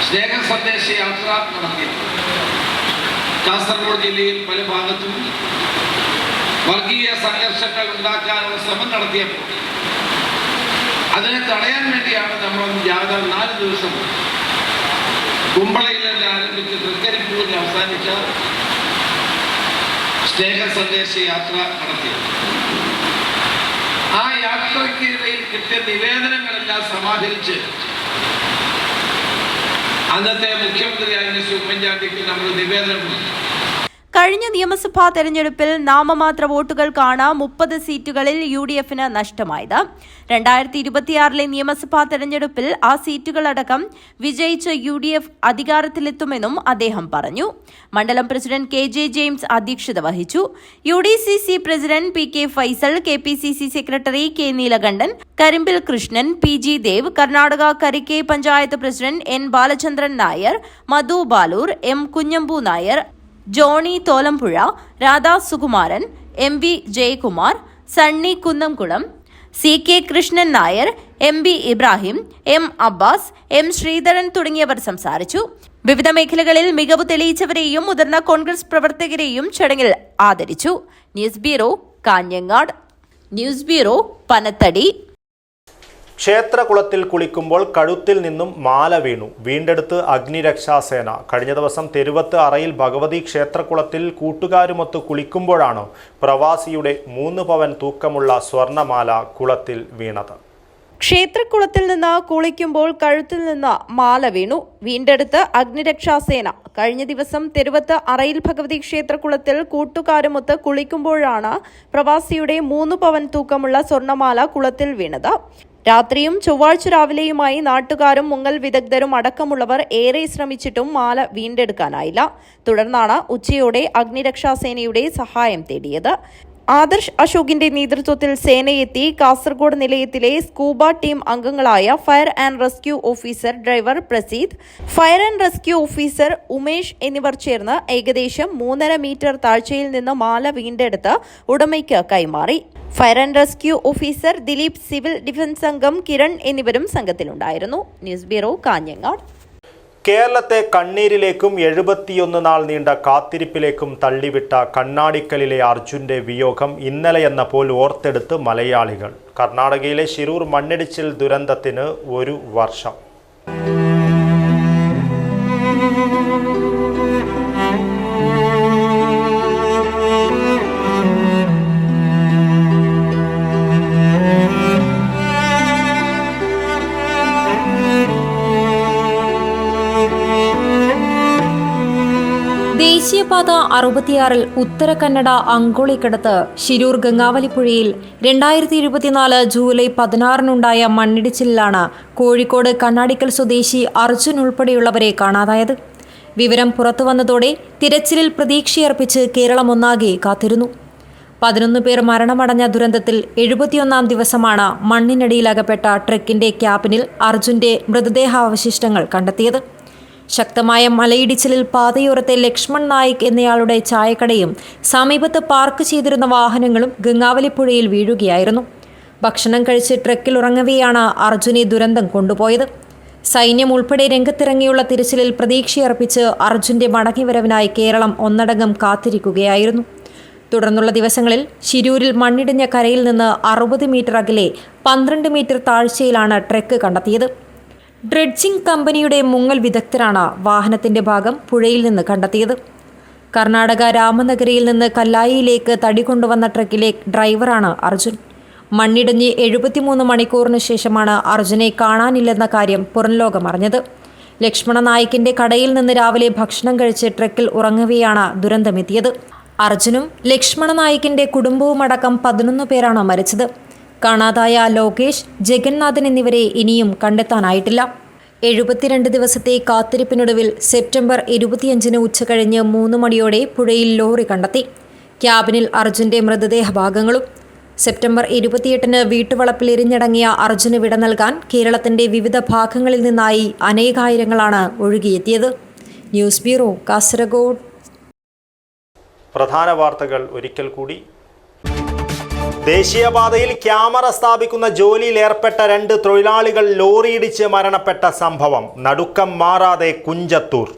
സ്നേഹ സന്ദേശ യാത്ര നടത്തിയത്. കാസർഗോഡ് ജില്ലയിൽ പല ഭാഗത്തും വർഗീയ സംഘർഷങ്ങൾ ഉണ്ടാക്കാനുള്ള ശ്രമം നടത്തിയപ്പോൾ അതിനെ തടയാൻ വേണ്ടിയാണ് നമ്മൾ ജാഥ 4 ദിവസം കുമ്പളയിൽ നിന്ന് ആരംഭിച്ച് തൃക്കരിപ്പൂരിൽ അവസാനിച്ച സ്നേഹ സന്ദേശ യാത്ര നടത്തിയത്. ആ യാത്രയ്ക്കിടയിൽ കിട്ടിയ നിവേദനങ്ങളെല്ലാം സമാഹരിച്ച് അന്നത്തെ മുഖ്യമന്ത്രിയായ ഉമ്മൻചാണ്ടിക്ക് നമ്മൾ നിവേദനം കൊടുത്തു. കഴിഞ്ഞ നിയമസഭാ തെരഞ്ഞെടുപ്പിൽ നാമമാത്ര വോട്ടുകൾക്കാണ് 30 സീറ്റുകളിൽ UDFന് നഷ്ടമായത്. 2026 നിയമസഭാ തെരഞ്ഞെടുപ്പിൽ ആ സീറ്റുകളടക്കം വിജയിച്ച് UDF അധികാരത്തിലെത്തുമെന്നും അദ്ദേഹം പറഞ്ഞു. മണ്ഡലം പ്രസിഡന്റ് KJ ജെയിംസ് അധ്യക്ഷത വഹിച്ചു. UDCC president PK Faisal, KPCC secretary K Neelakandan, Karimbil Krishnan, PG Dev, Karnataka Karike panchayat president N Balachandran Nair, Madhu Baloor, M Kunhambu Nair, Johnny Tholampuzha, Radha Sukumaran, MV Jayakumar, Sunny Kunnamkulam, CK Krishnan Nair, MB Ibrahim, M Abbas, M Sreedharan തുടങ്ങിയവർ സംസാരിച്ചു. വിവിധ മേഖലകളിൽ മികവ് തെളിയിച്ചവരെയും മുതിർന്ന കോൺഗ്രസ് പ്രവർത്തകരെയും ചടങ്ങിൽ ആദരിച്ചു. News bureau, Kanhangad. News bureau, Panathady. ക്ഷേത്രകുളത്തിൽ കുളിക്കുമ്പോൾ കഴുത്തിൽ നിന്നും മാല വീണു. വീണ്ടെടുത്ത് അഗ്നിരക്ഷാസേന. കഴിഞ്ഞ ദിവസം തെരുവത്ത് അറയിൽ ഭഗവതി ക്ഷേത്രകുളത്തിൽ കൂട്ടുകാരുമൊത്ത് കുളിക്കുമ്പോഴാണ് പ്രവാസിയുടെ 3 പവൻ തൂക്കമുള്ള സ്വർണമാല കുളത്തിൽ വീണത്. ക്ഷേത്രക്കുളത്തിൽ നിന്ന് കുളിക്കുമ്പോൾ കഴുത്തിൽ നിന്ന് മാല വീണു. വീണ്ടെടുത്ത് അഗ്നിരക്ഷാസേന. കഴിഞ്ഞ ദിവസം തെരുവത്ത് അറയിൽ ഭഗവതി ക്ഷേത്രക്കുളത്തിൽ കൂട്ടുകാരുമൊത്ത് കുളിക്കുമ്പോഴാണ് പ്രവാസിയുടെ 3 പവൻ തൂക്കമുള്ള സ്വർണമാല കുളത്തിൽ വീണത്. രാത്രിയും ചൊവ്വാഴ്ച രാവിലെയുമായി നാട്ടുകാരും മുങ്ങൽ വിദഗ്ധരും അടക്കമുള്ളവർ ഏറെ ശ്രമിച്ചിട്ടും മാല വീണ്ടെടുക്കാനായില്ല. തുടർന്നാണ് ഉച്ചയോടെ അഗ്നിരക്ഷാസേനയുടെ സഹായം തേടിയത്. ആദർശ് അശോകിന്റെ നേതൃത്വത്തിൽ സേനയെത്തി കാസർഗോഡ് നിലയത്തിലെ സ്കൂബ ടീം അംഗങ്ങളായ fire and rescue officer driver Prasidh, fire and rescue officer Umesh എന്നിവർ ചേർന്ന് ഏകദേശം 3.5 മീറ്റർ താഴ്ചയിൽ നിന്ന് മാല വീണ്ടെടുത്ത് ഉടമയ്ക്ക് കൈമാറി. Fire and rescue officer Dileep, civil defence അംഗം കിരൺ എന്നിവരും സംഘത്തിലുണ്ടായിരുന്നു. News bureau, Kanhangad. കേരളത്തെ കണ്ണീരിലേക്കും 71 നാൾ നീണ്ട കാത്തിരിപ്പിലേക്കും തള്ളിവിട്ട കണ്ണാടിക്കലിലെ അർജുന്റെ വിയോഗം ഇന്നലെയെന്നപ്പോൾ ഓർത്തെടുത്ത് മലയാളികൾ. കർണാടകയിലെ ശിരൂർ മണ്ണിടിച്ചിൽ ദുരന്തത്തിന് 1 വർഷം. ദേശീയപാത 66 ഉത്തര കന്നഡ അങ്കോളിക്കടുത്ത് ശിരൂർ ഗംഗാവലിപ്പുഴയിൽ 2024 ജൂലൈ 16-നുണ്ടായ മണ്ണിടിച്ചിലാണ് കോഴിക്കോട് കണ്ണാടിക്കൽ സ്വദേശി അർജുൻ ഉൾപ്പെടെയുള്ളവരെ കാണാതായത്. വിവരം പുറത്തുവന്നതോടെ തിരച്ചിലിൽ പ്രതീക്ഷയർപ്പിച്ച് കേരളമൊന്നാകെ കാത്തിരുന്നു. 11 പേർ മരണമടഞ്ഞ ദുരന്തത്തിൽ 71-ാം ദിവസമാണ് മണ്ണിനടിയിലകപ്പെട്ട ട്രക്കിന്റെ ക്യാബിനിൽ അർജുന്റെ മൃതദേഹാവശിഷ്ടങ്ങൾ കണ്ടെത്തിയത്. ശക്തമായ മലയിടിച്ചിലിൽ പാതയോരത്തെ ലക്ഷ്മൺ നായിക് എന്നയാളുടെ ചായക്കടയും സമീപത്ത് പാർക്ക് ചെയ്തിരുന്ന വാഹനങ്ങളും ഗംഗാവലിപ്പുഴയിൽ വീഴുകയായിരുന്നു. ഭക്ഷണം കഴിച്ച് ട്രക്കിൽ ഉറങ്ങവെയാണ് അർജുനെ ദുരന്തം കൊണ്ടുപോയത്. സൈന്യം ഉൾപ്പെടെ രംഗത്തിറങ്ങിയുള്ള തിരച്ചിലിൽ പ്രതീക്ഷയർപ്പിച്ച് അർജുന്റെ മടങ്ങിവരവിനായി കേരളം ഒന്നടങ്കം കാത്തിരിക്കുകയായിരുന്നു. തുടർന്നുള്ള ദിവസങ്ങളിൽ ശിരൂരിൽ മണ്ണിടിഞ്ഞ കരയിൽ നിന്ന് 60 മീറ്റർ അകലെ 12 മീറ്റർ താഴ്ചയിലാണ് ട്രക്ക് കണ്ടെത്തിയത്. ഡ്രെഡ്ജിംഗ് കമ്പനിയുടെ മുങ്ങൽ വിദഗ്ധരാണ് വാഹനത്തിന്റെ ഭാഗം പുഴയിൽ നിന്ന് കണ്ടെത്തിയത്. കർണാടക രാമനഗരിയിൽ നിന്ന് കല്ലായിയിലേക്ക് തടി കൊണ്ടുവന്ന ട്രക്കിലെ ഡ്രൈവറാണ് അർജുൻ. മണ്ണിടിഞ്ഞ് 73 മണിക്കൂറിന് ശേഷമാണ് അർജുനെ കാണാനില്ലെന്ന കാര്യം പുറംലോകം അറിഞ്ഞത്. ലക്ഷ്മണ നായിക്കിന്റെ കടയിൽ നിന്ന് രാവിലെ ഭക്ഷണം കഴിച്ച് ട്രക്കിൽ ഉറങ്ങവെയാണ് ദുരന്തമെത്തിയത്. അർജുനും ലക്ഷ്മണ നായിക്കിന്റെ കുടുംബവുമടക്കം 11 പേരാണ് മരിച്ചത്. കാണാതായ ലോകേഷ്, ജഗന്നാഥൻ എന്നിവരെ ഇനിയും കണ്ടെത്താനായിട്ടില്ല. 72 ദിവസത്തെ കാത്തിരിപ്പിനൊടുവിൽ സെപ്റ്റംബർ 25 ഉച്ചകഴിഞ്ഞ് 3 മണിയോടെ പുഴയിൽ ലോറി കണ്ടെത്തി. ക്യാബിനിൽ അർജുന്റെ മൃതദേഹ ഭാഗങ്ങളും. സെപ്റ്റംബർ 28 വീട്ടുവളപ്പിൽ എരിഞ്ഞടങ്ങിയ അർജുന് വിട നൽകാൻ കേരളത്തിന്റെ വിവിധ ഭാഗങ്ങളിൽ നിന്നായി അനേകായിരങ്ങളാണ് ഒഴുകിയെത്തിയത്. News bureau, Kasaragod. പ്രധാന വാർത്തകൾ ഒരിക്കൽ കൂടി. ദേശീയപാതയിൽ ക്യാമറ സ്ഥാപിക്കുന്ന ജോലിയിൽ ഏർപ്പെട്ട 2 തൊഴിലാളികൾ ലോറിയിടിച്ച് മരണപ്പെട്ട സംഭവം. നടുക്കം മാറാതെ കുഞ്ചത്തൂർ.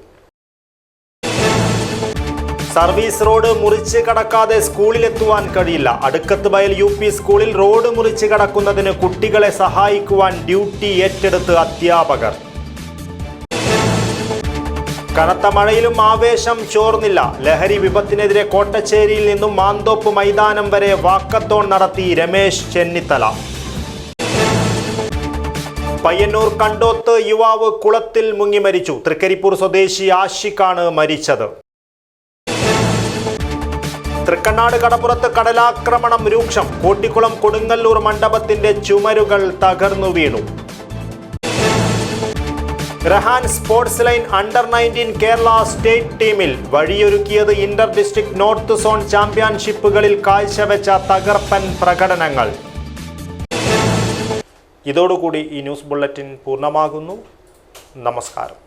സർവീസ് റോഡ് മുറിച്ച് കടക്കാതെ സ്കൂളിലെത്തുവാൻ കഴിയില്ല. അടുക്കത്ത് ബയൽ UP സ്കൂളിൽ റോഡ് മുറിച്ച് കടക്കുന്നതിന് കുട്ടികളെ സഹായിക്കുവാൻ ഡ്യൂട്ടി ഏറ്റെടുത്ത് അധ്യാപകർ. കനത്ത മഴയിലും ആവേശം ചോർന്നില്ല. ലഹരി വിപത്തിനെതിരെ കോട്ടച്ചേരിയിൽ നിന്നും മാന്തോപ്പ് മൈതാനം വരെ വാക്കത്തോൺ നടത്തി രമേശ് ചെന്നിത്തല. പയ്യന്നൂർ കണ്ടോത്ത് യുവാവ് കുളത്തിൽ മുങ്ങി മരിച്ചു. തൃക്കരിപ്പൂർ സ്വദേശി ആഷിഖാണ് മരിച്ചത്. തൃക്കണ്ണാട് കടപ്പുറത്ത് കടലാക്രമണം രൂക്ഷം. കോട്ടിക്കുളം കൊടുങ്ങല്ലൂർ മണ്ഡപത്തിന്റെ ചുമരുകൾ തകർന്നു വീണു. Rahan sports line under nineteen Kerala state ടീമിൽ വഴിയൊരുക്കിയത് ഇന്റർ ഡിസ്ട്രിക്ട് നോർത്ത് സോൺ ചാമ്പ്യൻഷിപ്പുകളിൽ കാഴ്ചവെച്ച തകർപ്പൻ പ്രകടനങ്ങൾ. ഇതോടുകൂടി ഈ ന്യൂസ് ബുള്ളറ്റിൻ പൂർണ്ണമാകുന്നു. നമസ്കാരം.